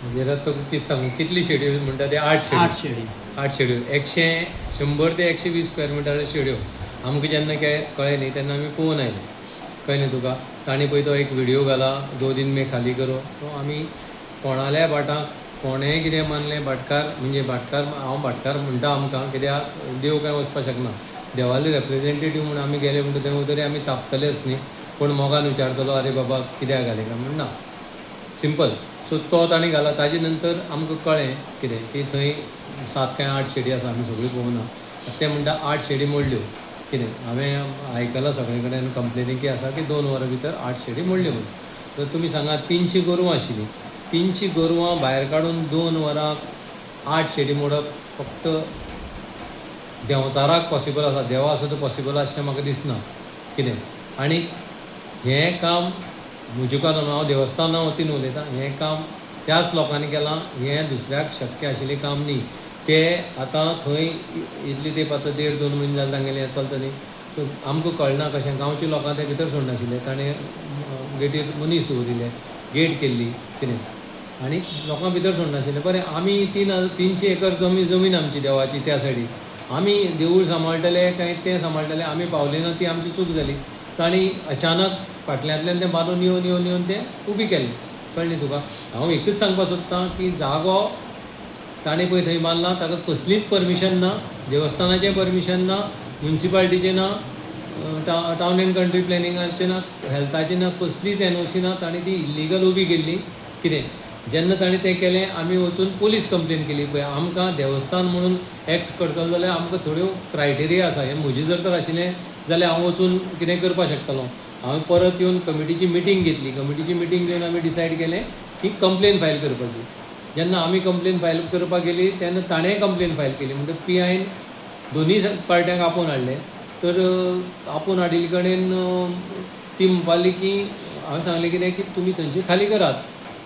म्हणजे तुका कितें सांगू कितली शेड्यो म्हणटा ते 8 शेडी 8 शेड्यो 100 ते 120 स्क्वेअर मिटर शेड्यो आमकां जेन्ना कळ्ळें न्ही तेन्ना आमी पळोवन आयले कळ्ळें न्ही तुका तांणी पळय तो एक व्हिडिओ घाला 2 दिन में खाली करो तो आमी कोणाल्या भाटाक कोणेंय कितें मानलें भाटकार म्हणजे भाटकार हांव भाटकार म्हणटा आमकां कित्याक देव काय वचपाक शकना देवाले रिप्रेझेंटेटीव म्हणून आमी गेले म्हणटा तें तरी आमी तापतलेच न्ही कोण मोगान विचारतलो अरे बाबा कित्याक घाले काय म्हण ना सिंपल सो तो ताणें घाला ताजे नंतर आमकां कळ्ळें कितें की थंय 7 काय 8 शेडी आसा आमी सगळीं पळोवना ते म्हणटा 8 शेडी मोडल्यो कितें हांवें आयकलां सगळे कडेन कंप्लेनी की आसा की 2 वरां भितर 8 शेडी मोडल्यो म्हणून तर तुमी सांगात 300 गोरवां आशिल्लीं 300 गोरवां भायर काडून 2 वरांक 8 शेडी मोडप फक्त देंवचाराक पॉसिबल आसा देवा असो तो पॉसिबल अशें म्हाका दिसना कितें आनी हें काम म्हजेका न्हू हांव देवस्थाना वतीन उलयतां हें काम त्याच लोकांनी केलां हें दुसऱ्याक शक्य आशिल्लें काम न्ही ते आतां थंय इतली तेंप आतां 1.5-2 म्हयने जाले तांगेलें हें चलता न्ही तो आमकां कळना कशें गांवच्या लोकांक ते भितर सोडनाशिल्ले ताणें गेटीर मनीस दवरिल्ले गेट केल्ली कितें आनी लोकां भितर सोडनाशिल्ले बरें आमी 300 एकर जमीन आमची देवाची त्या सायडीक आमी देवूळ सांबाळटले काय तें सांबाळटले आमी पावले ना ती आमची चूक जाली तांणी अचानक फाटल्यांतल्यान तें बांदून येवन तें उबी केलें कळ्ळें तुका हांव एकूच सांगपाक सोदतां की जागो ताणें पळय थंय बांदला ताका कसलीच परमिशन ना देवस्थानाचें परमिशन ना म्युन्सिपाल्टीचें ना टावन एंड कंट्री प्लॅनिंगाचें ना हेल्थाचें ना कसलीच एनओसी ना ताणें ती इल्लिगल उबी केल्ली कितें जेन्ना ताणें तें केलें आमी वचून पुलीस कंप्लेन केली पळय आमकां देवस्थान म्हणून एक्ट करतलो जाल्यार आमकां थोड्यो क्रायटेरिया आसा हें म्हजें जर तर आशिल्लें जाल्यार हांव वचून कितें करपाक शकतलो हांवें परत येवन कमिटीची मिटींग घेतली कमिटीची मिटींग घेवन आमी डिसायड केलें की कंप्लेन फायल करपाची जेन्ना आमी कंप्लेन फायल करपाक गेली तेन्ना ताणेंय कंप्लेन फायल केली म्हणटकच PIन दोनूय पार्ट्यांक आपोवन हाडले तर आपोवन हाडिल्ले कडेन ती म्हणपाली की हांवें सांगलें कितें की तुमी थंयची खाली करात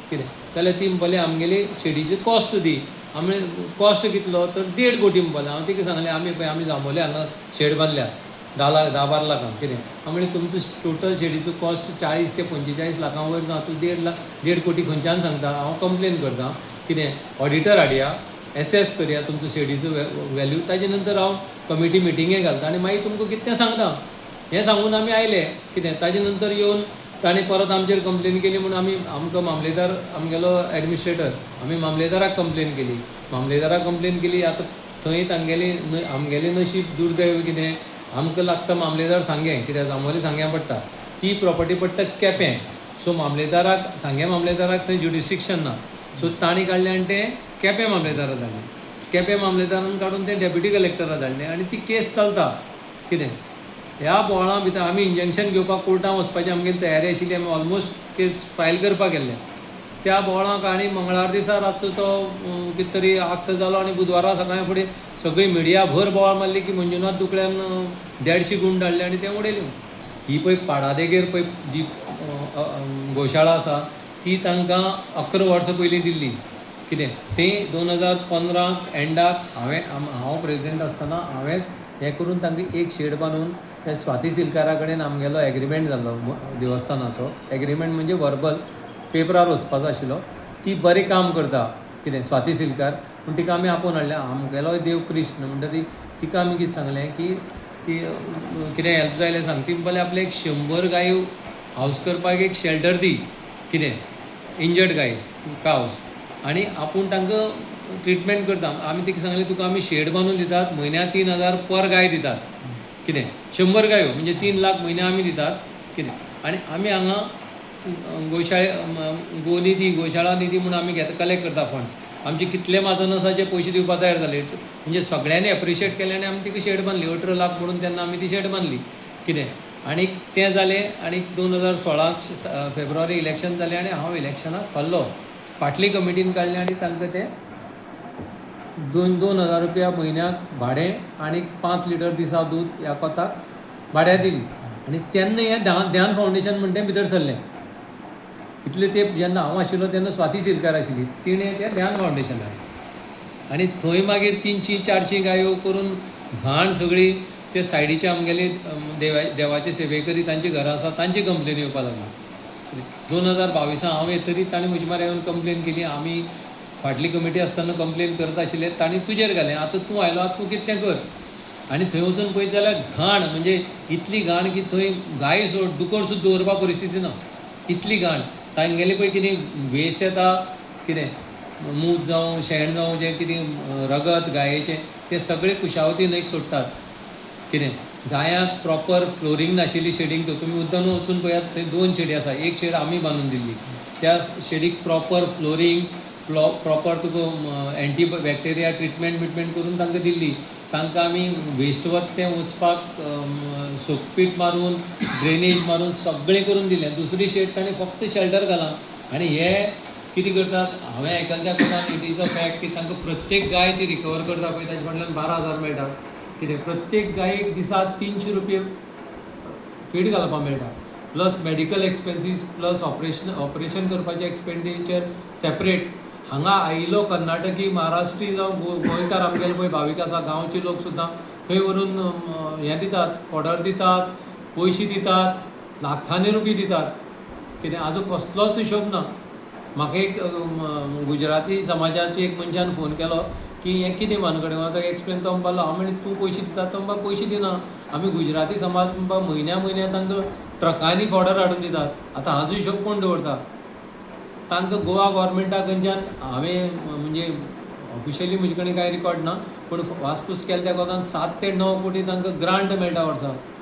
कितें जाल्यार ती म्हणपाली आमगेली शेडीची कॉस्ट दी आमी कॉस्ट कितलो तर 1.5 कोटी म्हणपालें हांव तिका सांगलें आमी जांबोले हांगा शेड बांदल्या 10-12 लाखांक कितें हांव म्हणलें तुमचो टोटल शेडीचो कॉस्ट 40 ते 45 लाखां वयर ना तूं 1.5 कोटी खंयच्यान सांगता हांव कंप्लेन करता कितें ऑडिटर हाडया एसेस करया तुमचो शेडीचो वॅल्यू ताजे नंतर हांव कमिटी मिटिंगे घालता आनी मागीर तुमकां कितें तें सांगता हें सांगून आमी आयले कितें ताजे नंतर येवन ताणें परत आमचेर कंप्लेन केली म्हणून आमकां मामलेदार आमगेलो एडमिनिस्ट्रेटर आमी मामलेदाराक कंप्लेन केली मामलेदाराक कंप्लेन केली आतां थंय आमगेलें नशीब दुर्दैव कितें आमकां लागता मामलेदार सांगें कित्याक जांबोली सांग्या पडटा ती प्रॉपर्टी पडटा केपें सो मामलेदाराक थंय ज्युडिस्टिक्शन ना सो तांणी काडलें आनी तें केपें मामलेदाराक धाडलें केपें मामलेदारान काडून तें डेप्युटी कलेक्टराक धाडलें आनी ती केस चलता कितें ह्या बोळा भितर आमी इंजंक्शन घेवपाक कोर्टान वचपाची आमगेली तयारी आशिल्ली आमी ऑलमोस्ट केस फायल करपाक गेल्ले त्या बोळाक आनी मंगळार दिसा रातचो तो कितें तरी आक्त जालो आनी बुधवारा सकाळीं फुडें सगळी मिडिया भर बोवाळ मारली की मंजुनाथ दुकड्यान 150 गुंड हाडले आनी ते उडयले ही पळय पाडादेगेर पळय जी गोशाळा आसा ती तांकां 11 वर्सां पयलीं दिल्ली कितें तें 2015 एंडाक हांव प्रेजिडेंट आसतना हांवेंच हें करून तांकां एक शेड बांदून त्या स्वाती सिलकारा कडेन आमगेलो एग्रीमेंट जाल्लो देवस्थानाचो एग्रीमेंट म्हणजे वर्बल पेपरार वचपाचो आशिल्लो ती बरें काम करता कितें स्वाती सिलकार पूण तिका आमी आपोवन हाडलें आमगेलो देव कृष्ण म्हणटा तिका आमी कितें सांगलें की ती कितें हेल्प जाय जाल्यार सांग ती म्हणपाली आपले एक 100 गायो हावस करपाक एक शेल्टर दी कितें इंजर्ड गायज कावज आनी आपूण तांकां ट्रिटमेंट करता आमी तिका सांगलें तुका आमी शेड बांदून दितात म्हयन्याक 3000 पर गाय दितात कितें 100 गायो म्हणजे 3 लाख म्हयन्या आमी दितात कितें आनी आमी हांगा गोशाळा निधी म्हणून आमी कलेक्ट करता फंड्स आमचे कितले माजनसाचे पयशे दिवपाक तयार जाले म्हणजे सगळ्यांनी एप्रिशिएट केलें आनी आमी तिका शेड बांदली 18 लाख म्हणून तेन्ना आमी ती शेड बांदली कितें आनी तें जालें आनी 2016 फेब्रुवारी इलेक्शन जालें आनी हांव इलेक्शनाक हरलो फाटली कमिटीन काडलें आनी तांकां तें 2,000 रुपया म्हयन्याक भाडें आनी 5 लिटर दिसा दूद ह्या कोताक भाड्या दिली आनी तेन्ना हें ध्यान फावंडेशन म्हणटा तें भितर सरलें इतले तेंप जेन्ना हांव आशिल्लो तेन्ना स्वाती सिलकार आशिल्ली तिणें तें ध्यान फावंडेशनाक आनी थंय मागीर 300-400 गायो करून घाण सगळी ते सायडीचे आमगेले देवाचे सेवेकरी तांची घरां आसा तांची कंप्लेन येवपाक लागली 2022 हांव येतरी ताणें म्हजे म्हऱ्या येवन कंप्लेन केली आमी फाटली कमिटी आसतना कंप्लेन करत आशिल्ले तांणी तुजेर घालें आतां तूं आयलो आतां तूं कितें तें कर आनी थंय वचून पळयत जाल्यार घाण म्हणजे इतली घाण की थंय गाय सोड दुकोर सुद्दां दवरपा परिस्थिती ना इतली घाण तांगेलें पळय कितें वेस्ट येता कितें मूत जावं शेण जावं जें कितें रगत गायेचें तें सगळें कुशावती न्हंयक सोडटात कितें गायांक प्रॉपर फ्लोरींग नाशिल्ली शेडींग तुमी उदक वचून पळयात थंय 2 शेडी आसा एक शेड आमी बांदून दिल्ली त्या शेडीक प्रॉपर फ्लोरींग प्रॉपर तुका एंटी बॅक्टेरिया ट्रिटमेंट करून तांकां दिल्ली तांकां आमी वेस्ट वत तें वचपाक सोकपीट मारून ड्रेनेज मारून सगळें करून दिलें दुसरी शेड ताणें फक्त शेल्टर घालां आनी हे कितें करतात हांवें आयकलां त्या कोणाक इट इज अ फॅक्ट की तांकां प्रत्येक गाय ती रिकवर करता पळय ताजे फाटल्यान 12,000 मेळटा कितें प्रत्येक गायेक दिसाक 300 रुपया फीड घालपाक मेळटा plus medical expenses plus operation करपाचें एक्सपेंडिचर सेपरेट हांगा आयिल्लो कर्नाटकी महाराष्ट्री जावं गोंयकार आमगेले पळय भावीक आसा गांवचे लोक सुद्दां थंय व्हरून हें दितात फॉडर दितात पयशे दितात लाखांनी रुपया दितात कितें हाजो कसलोच हिशोब ना म्हाका एक गुजराती समाजाची एक मनशान फोन केलो की हें कितें भानगडें आतां एक्सप्लेन तो म्हणपाक लागलो हांव म्हणलें तूं पयशे दितात तो म्हणपाक पयशे दिना आमी गुजराती समाज म्हणपाक म्हयन्या तांकां ट्रकांनी फॉडर हाडून दितात आतां हाजो हिशोब कोण दवरता तांकां गोवा गव्हर्मेंटा कडच्यान हांवें म्हणजे ऑफिशियली म्हजे कडेन कांय रिकॉर्ड ना पूण वासपूस केल्या त्या कोतान 7 ते 9 कोटी तांकां ग्रांट मेळटा वर्साक